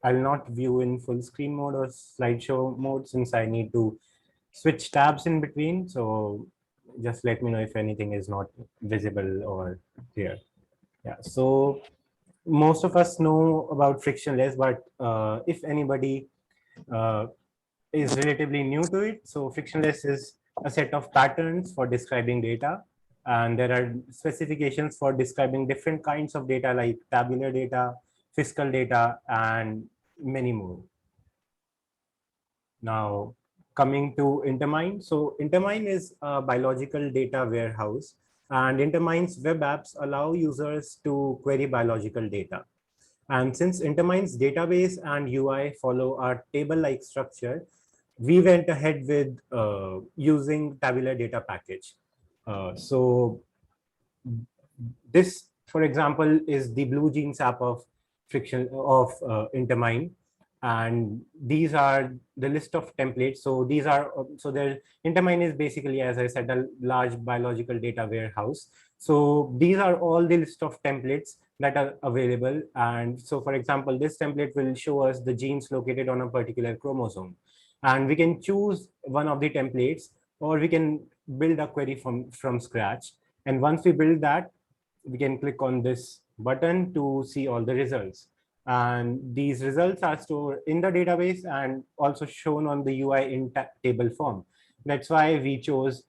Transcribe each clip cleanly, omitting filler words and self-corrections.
I'll not view in full screen mode or slideshow mode since I need to switch tabs in between. So just let me know if anything is not visible or clear. Yeah, so most of us know about frictionless, but if anybody uh, is relatively new to it, so frictionless is a set of patterns for describing data. And there are specifications for describing different kinds of data like tabular data, fiscal data, and many more. Now, coming to Intermine. So Intermine is a biological data warehouse, and Intermine's web apps allow users to query biological data. And since Intermine's database and UI follow a table-like structure, we went ahead with using tabular data package. So this, for example, is the BlueJeans app of Intermine, and these are the list of templates. So these are so there. Intermine is basically, as I said, a large biological data warehouse. So these are all the list of templates that are available. And so, for example, this template will show us the genes located on a particular chromosome, and we can choose one of the templates, or we can build a query from scratch. And once we build that, we can click on this button to see all the results. And these results are stored in the database and also shown on the UI in table form. That's why we chose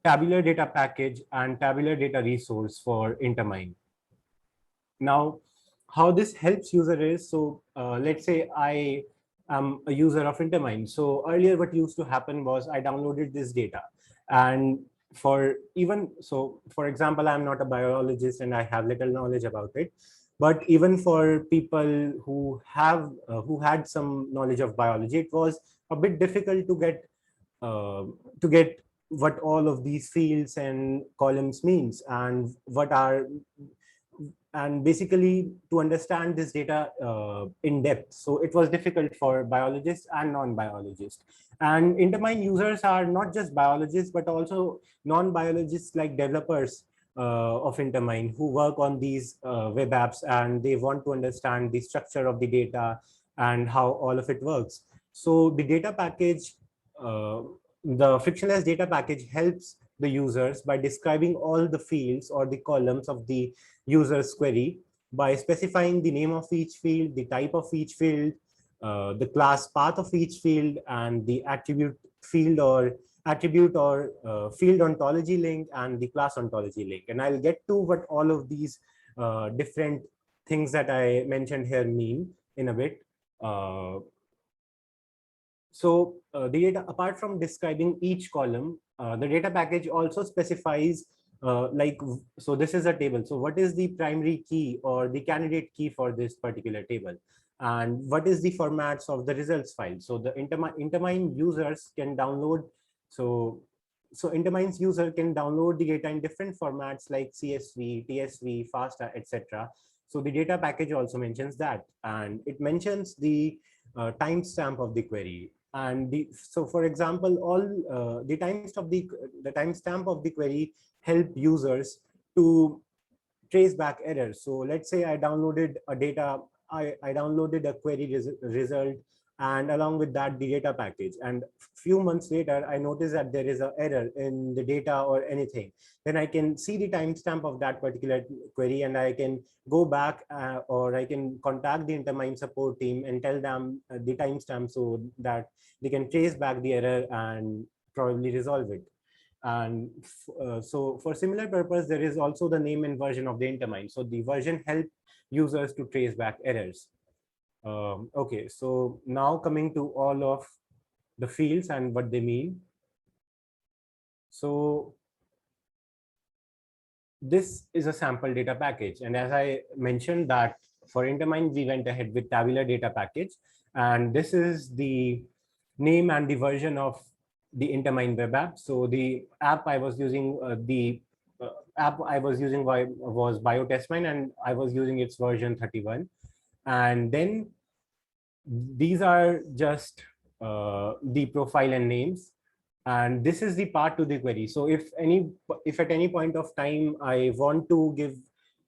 tabular data package and tabular data resource for Intermine. Now, how this helps user is, so let's say I am a user of Intermine. So earlier what used to happen was I downloaded this data, and for example, I'm not a biologist and I have little knowledge about it. But even for people who had some knowledge of biology, it was a bit difficult uh, to get what all of these fields and columns means, and basically to understand this data in depth. So it was difficult for biologists and non-biologists. And Intermine users are not just biologists, but also non-biologists like developers of Intermine who work on these web apps, and they want to understand the structure of the data and how all of it works. So the data package, the frictionless data package helps the users by describing all the fields or the columns of the user's query by specifying the name of each field, the type of each field, the class path of each field, and the attribute or field ontology link and the class ontology link. And I'll get to what all of these different things that I mentioned here mean in a bit. The data, apart from describing each column, the data package also specifies so this is a table. So what is the primary key or the candidate key for this particular table? And what is the formats of the results file? So the Intermine users can download, so Intermine's user can download the data in different formats like CSV, TSV, FASTA, etc. So the data package also mentions that, and it mentions the timestamp of the query. And so for example, all the timestamp of the query help users to trace back errors. So let's say I downloaded a data, I downloaded a query result, and along with that the data package, and few months later I notice that there is an error in the data or anything. Then I can see the timestamp of that particular query, and I can go back or I can contact the Intermine support team and tell them the timestamp so that they can trace back the error and probably resolve it. And so for similar purpose, there is also the name and version of the Intermine. So the version help users to trace back errors. Okay, so now coming to all of the fields and what they mean. So this is a sample data package. And as I mentioned that for Intermine, we went ahead with tabular data package. And this is the name and the version of the Intermine web app. So the app I was using, was BioTestMine, and I was using its version 31. And then these are just the profile and names. And this is the part to the query. So if at any point of time I want to give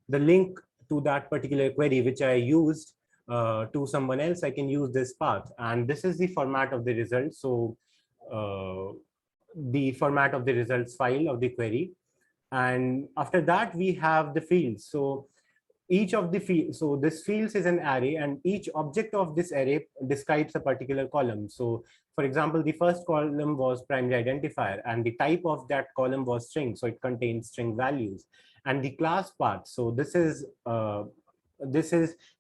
the link to that particular query which I used, to someone else, I can use this path. And this is the format of the result. So the format of the results file of the query. And after that, we have the fields. So each of the fields, so this fields is an array, and each object of this array describes a particular column. So for example, the first column was primary identifier, and the type of that column was string, so it contains string values. And the class path, so this is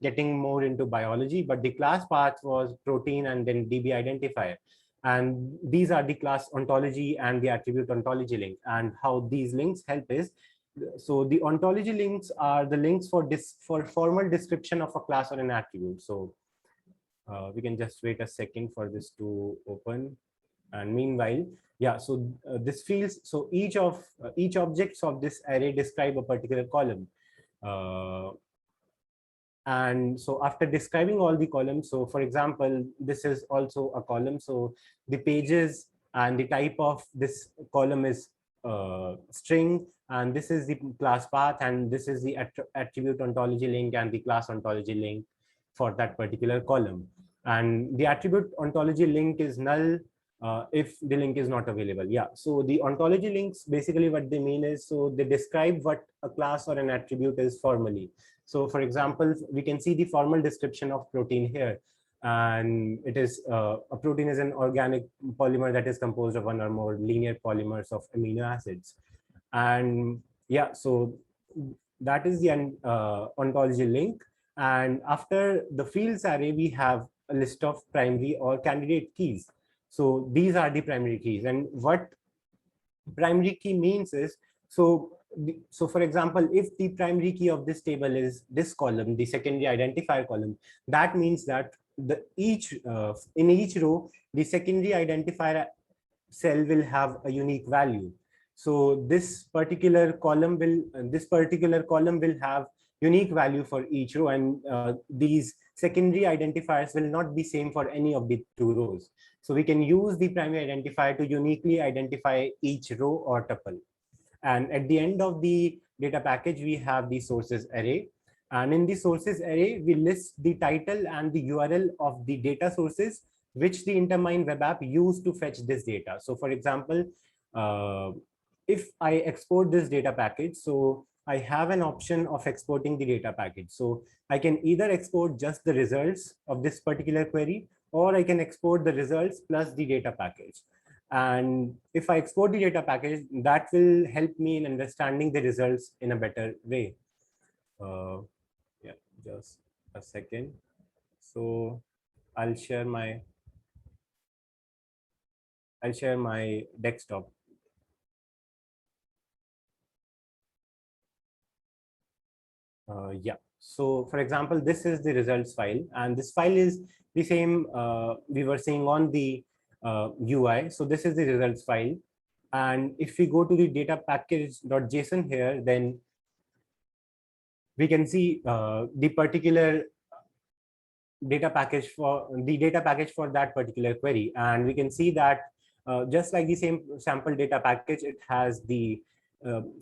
getting more into biology, but the class path was protein and then DB identifier. And these are the class ontology and the attribute ontology link. And how these links help is, so the ontology links are the links for formal description of a class or an attribute. So we can just wait a second for this to open. And meanwhile, yeah, so this fields, so each objects of this array describe a particular column. And so after describing all the columns, so for example, this is also a column. So the pages and the type of this column is string, and this is the class path, and this is the attribute ontology link and the class ontology link for that particular column. And the attribute ontology link is null if the link is not available. Yeah, so the ontology links, basically what they mean is, so they describe what a class or an attribute is formally. So for example, we can see the formal description of protein here. And it is a protein is an organic polymer that is composed of one or more linear polymers of amino acids. And yeah, so that is the ontology link. And after the fields array, we have a list of primary or candidate keys. So these are the primary keys. And what primary key means is, so for example, if the primary key of this table is this column, the secondary identifier column, that means that in each row, the secondary identifier cell will have a unique value. So this particular column will have unique value for each row, and these secondary identifiers will not be same for any of the two rows. So we can use the primary identifier to uniquely identify each row or tuple. And at the end of the data package, we have the sources array. And in the sources array, we list the title and the URL of the data sources which the Intermine web app used to fetch this data. So for example, if I export this data package, so I have an option of exporting the data package. So I can either export just the results of this particular query, or I can export the results plus the data package. And if I export the data package, that will help me in understanding the results in a better way. Yeah, just a second. So I'll share my desktop. Yeah, so for example, this is the results file, and this file is the same we were seeing on the UI. So this is the results file. And if we go to the data package.json here, then we can see the particular data package for that particular query. And we can see that just like the same sample data package, it has the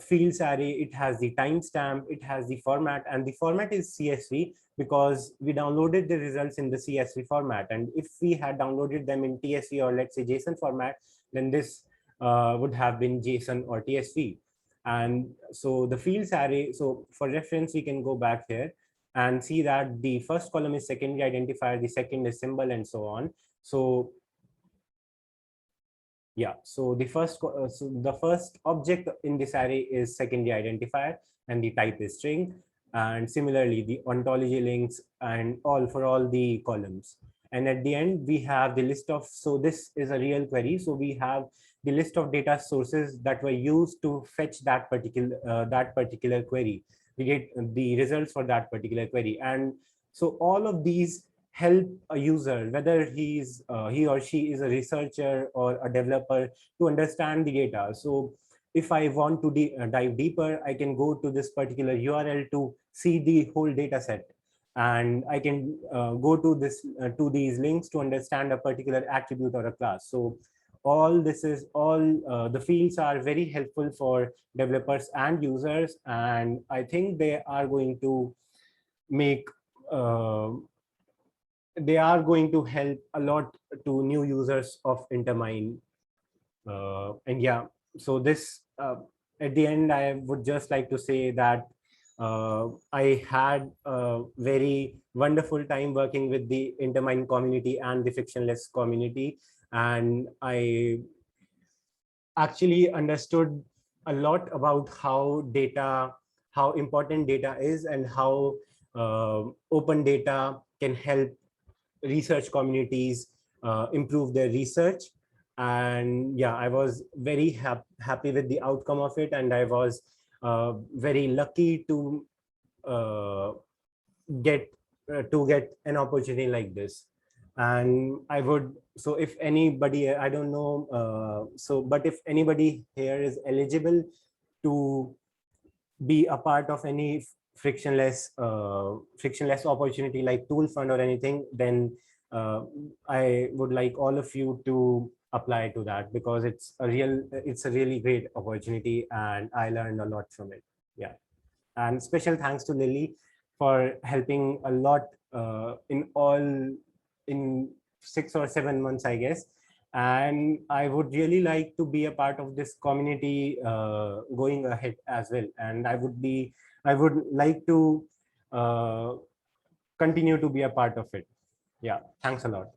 fields array, it has the timestamp, it has the format, and the format is CSV because we downloaded the results in the CSV format. And if we had downloaded them in TSV or let's say JSON format, then this would have been JSON or TSV. And so the fields array, so for reference, we can go back here and see that the first column is secondary identifier, the second is symbol, and so on. So yeah, so the first object in this array is secondary identifier, and the type is string. And similarly, the ontology links and for all the columns. And at the end, we have the list of, so this is a real query. So we have the list of data sources that were used to fetch that particular query. We get the results for that particular query. And so all of these help a user, whether he or she is a researcher or a developer, to understand the data. So if I want to dive deeper, I can go to this particular URL to see the whole data set. And I can go to these links to understand a particular attribute or a class. So the fields are very helpful for developers and users. And I think they are going to make they are going to help a lot to new users of Intermine. And yeah, so this at the end, I would just like to say that I had a very wonderful time working with the Intermine community and the frictionless community, and I actually understood a lot about how important data is, and how open data can help research communities improve their research. And yeah, I was very happy with the outcome of it, and I was very lucky uh, get to get an opportunity like this. And I would, so if anybody, I don't know, but if anybody here is eligible to be a part of any frictionless opportunity like Tool Fund or anything, then I would like all of you to apply to that, because it's a really great opportunity, and I learned a lot from it. Yeah. And special thanks to Lily for helping a lot in 6 or 7 months, I guess. And I would really like to be a part of this community going ahead as well. And I would like to uh, continue to be a part of it. Yeah, thanks a lot.